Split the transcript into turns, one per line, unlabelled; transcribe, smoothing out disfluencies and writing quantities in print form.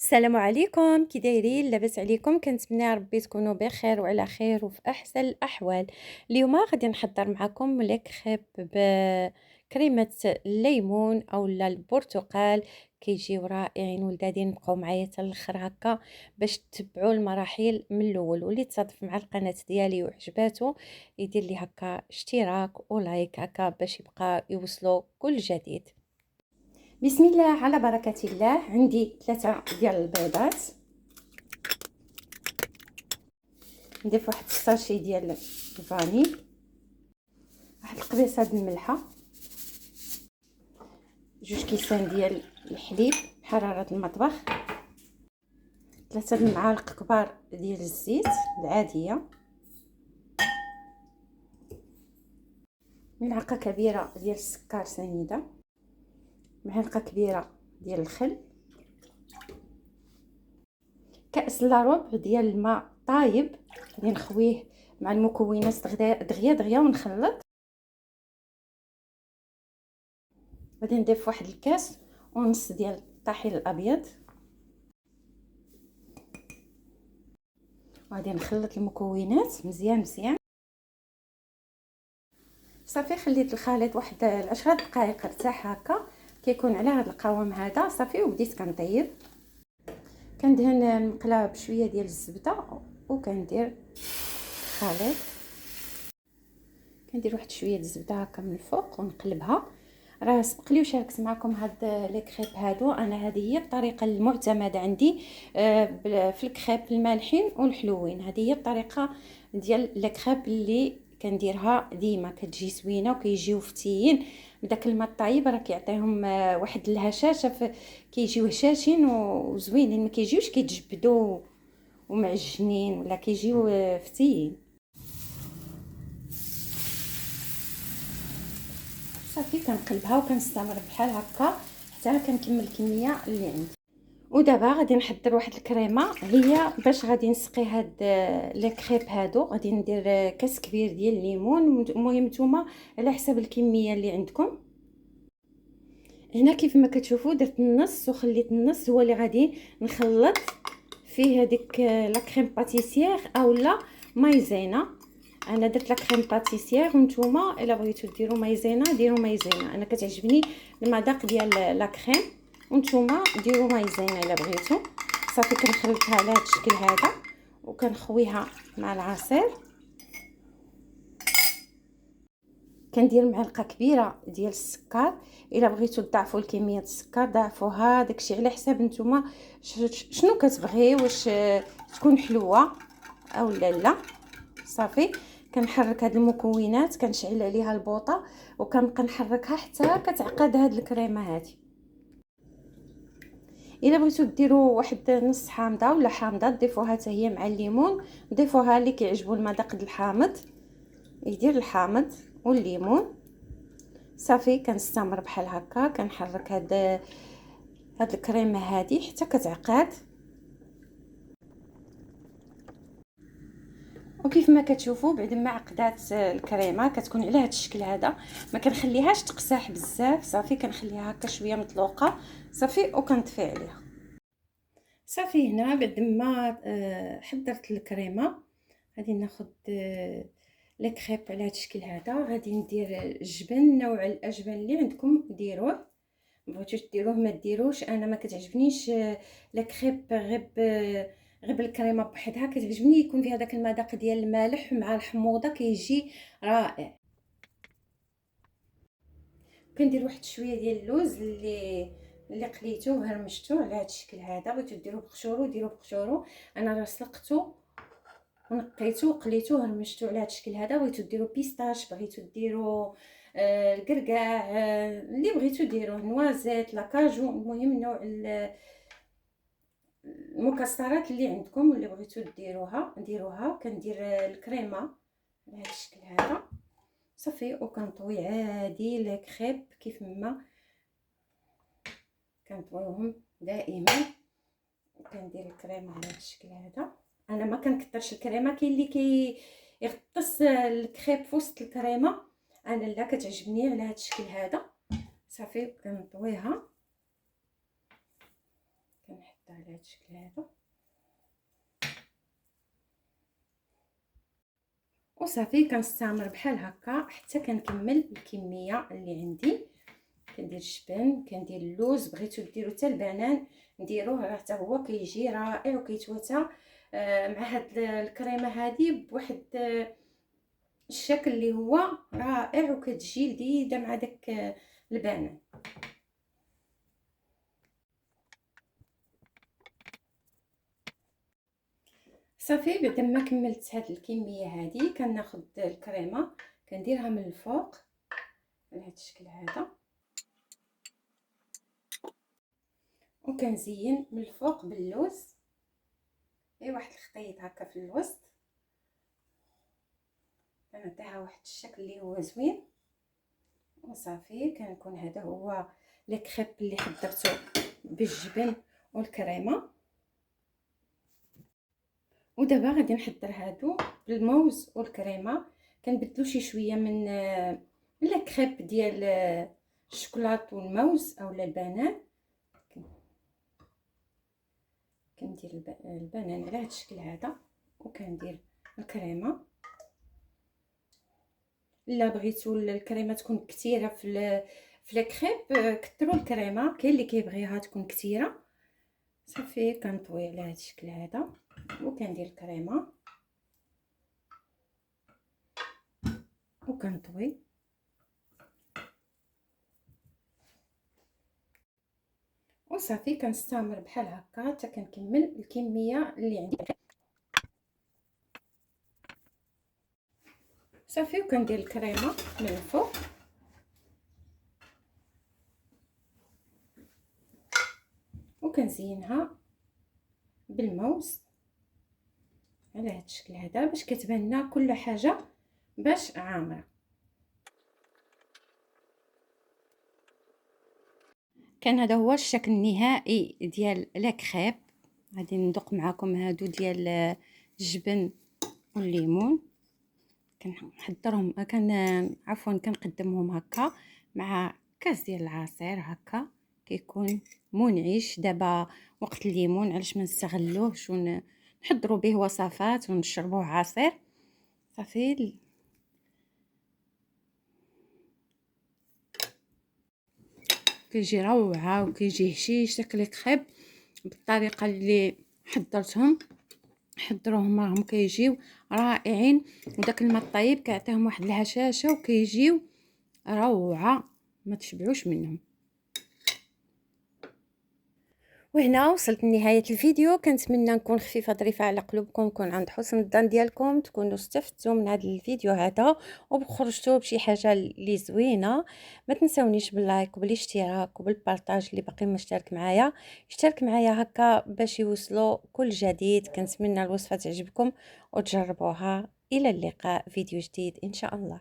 السلام عليكم، كي دايرين؟ لاباس عليكم؟ كنتمنى ربي تكونوا بخير وعلى خير وفي احسن الاحوال. اليوم غادي نحضر معكم ليك خيب بكريمه الليمون او البرتقال. كيجيو رائعين ولدادي، نبقاو معايا حتى الاخر هكا باش تتبعوا المراحل من الاول. واللي تصادف مع القناه ديالي وعجباتو يدير لي هكا اشتراك ولايك هكا باش يبقى يوصلوا كل جديد. بسم الله على بركة الله. عندي 3 ديال البيضات، نضيف واحد الساشي ديال الفاني، واحد القبيصه د الملحه، 2 كيسان ديال الحليب بحراره المطبخ، 3 المعالق كبار ديال الزيت العاديه، ملعقه كبيره ديال السكر سنيده، معلقه كبيره ديال الخل، كأس الا ربع ديال الماء طايب غادي نخويه مع المكونات دغيا دغيا ونخلط. غادي نضيف واحد الكاس ونص ديال الطحين الابيض، وغادي نخلط المكونات مزيان مزيان. صافي خليت الخليط واحد 10 دقائق ارتاح هكا، كيكون على هذا القوام هذا صافي. وبديت كنطيب، كندهن المقله بشويه ديال الزبده وكندير الخليط، كندير واحد شويه د الزبده هكا من الفوق ونقلبها. راه سبق لي وشاركت معكم هاد لي كريب هادو، انا هذه هي الطريقه المعتمده عندي في الكريب المالحين والحلوين. هذه هي الطريقه ديال لي كريب اللي كنديرها ديما، كتجي زوينه وكيجيو فتيين بداك الماء الطايب، راه كيعطيهم واحد الهشاشه، كيجيو هشاشين وزوينين، ما كيجيوش كيتجبدوا ومعجنين ولا كيجيو فتيين. صافي كنقلبها وكنستمر بحال هكا حتى كنكمل الكميه اللي عندي. ودابا غادي نحضر واحد الكريمه، هي باش غادي نسقي هاد لي كريب هادو. غادي ندير كاس كبير ديال الليمون، المهم نتوما على حسب الكميه اللي عندكم. هنا كيف ما كتشوفوا درت النص وخليت النص هو اللي غادي نخلط فيه هذيك لا كريم باتيسير اولا مايزينا. انا درت لا كريم باتيسير وانتوما الا بغيتو ديروا مايزينا ديروا مايزينا، انا كتعجبني المذاق ديال لا كريم، وانتوما ديروا مايزينا الا بغيتو. صافي كنخلطها على هذا الشكل هذا وكنخويها مع العصير. كندير معلقه كبيره ديال السكر، الا بغيتو تضاعفوا الكميه السكر ضاعفوها، داكشي على حساب نتوما شنو كتبغي، واش تكون حلوه او لا. صافي كنحرك هاد المكونات، كنشعل عليها البوطه وكنبقى نحركها حتى كتعقد هاد الكريمه هادي. الا بغيتو ديروا واحد نص حامضه ولا حامضه تضيفوها حتى هي مع الليمون، ضيفوها اللي كيعجبو المذاق د الحامض يدير الحامض والليمون. صافي كنستمر بحال هكا كنحرك هاد الكريمه هادي حتى كتعقد. وكيف ما كتشوفوا بعد ما عقدات الكريمه كتكون على هاد الشكل هذا، ما كنخليهاش تقساح بزاف. صافي كنخليها هكا شويه مطلوقه صافي وكنطفي عليها. صافي هنا بعد ما حضرت الكريمه غادي ناخذ لي كريب على هاد الشكل هذا. غادي ندير الجبن، نوع الاجبن اللي عندكم ديروه، بغيتوش ديروه ما ديروش. انا ما كتعجبنيش لا كريب غير بالكريمه بوحدها، كتعجبني يكون فيها داك المذاق ديال المالح مع الحموضه، كيجي رائع. كندير واحد شويه ديال اللوز اللي قليته وهرمشته على هذا الشكل هذا. بغيتو ديروه بقشورو ديروه بقشورو، انا راه سلقته ونقيته وقليته وهرمشته على هذا الشكل هذا. بغيتو ديروا بيستاش، بغيتو ديروا الكركاع، اللي بغيتو ديروه، نوازيت، لاكاجو، المهم نوع المكسرات اللي عندكم واللي بغيتو ديروها. كندير الكريمه على هذا الشكل هذا صافي، وكنطوي عادي لي كريب كيف ما كنطويهم دائما. كندير الكريمه على هذا الشكل هذا. انا ما كنكثرش الكريمه، كاين اللي يغطس الكريب في وسط الكريمه، انا لا كتعجبني على هذا الشكل هذا. صافي كنطويها، كنحط نحطها على هذا الشكل هذا وصافي. كنستمر بحال هكا حتى كنكمل الكميه اللي عندي. كندير الجبن، كندير اللوز، بغيتو ديروا حتى البنان نديروه، راه حتى هو كيجي رائع وكيتواتى مع هاد الكريمه هذه بواحد الشكل اللي هو رائع، وكتجي لذيذه مع داك البنان. صافي بعد ما كملت هاد الكميه هذه كناخذ الكريمه كنديرها من الفوق على هاد الشكل هذا، وكنزين من الفوق باللوز، غير واحد الخطيط هكا في الوسط، كنعطيها واحد الشكل اللي هو زوين. وصافي كنكون هذا هو الكريب اللي حضرته بالجبن والكريمه. ودابا غادي نحضر هادو بالموز والكريمه، كنبدلو شي شويه من الكريب ديال الشوكولات والموز اولا البنان. كندير البنان على هذا الشكل هذا، وكندير الكريمه. الا بغيتو الكريمه تكون كثيره في الكريب كثروا الكريمه، كاين اللي كيبغيها تكون كثيره. صافي كنطوي على هذا الشكل هذا وكندير الكريمه وكنطوي. وصافي كنستمر بحال هكا حتى كنكمل الكميه اللي عندي. صافي وكندير الكريمه من الفوق وكنزينها بالموز على هذا الشكل هذا باش كتبان لنا كل حاجه باش عامره. كان هذا هو الشكل النهائي ديال لاكريب. غادي ندوق معكم هادو ديال الجبن والليمون، كنحضرهم عفوا كنقدمهم هكا مع كاس ديال العصير هكا، كيكون منعش. دابا وقت الليمون علاش ما نستغلوهش ونحضروا به وصفات ونشربوه عصير. صافي كيجي روعه وكيجي هشيش داك الكريب بالطريقه اللي حضروهم راهم كيجيو رائعين. وداك الماء الطيب كيعطيهم واحد الهشاشه وكيجيو روعه ما تشبعوش منهم. وهنا وصلت لنهايه الفيديو. كنتمنى نكون خفيفه ظريفه على قلوبكم، نكون عند حسن الظن ديالكم، تكونوا استفدتوا من هذا الفيديو هذا وخرجتوا بشي حاجه اللي زوينه. ما تنسونيش باللايك وبالاشتراك وبالبارطاج. اللي باقي مشترك معايا اشترك معايا هكا باش يوصلوا كل جديد. كنتمنى الوصفه تعجبكم وتجربوها. الى اللقاء فيديو جديد ان شاء الله.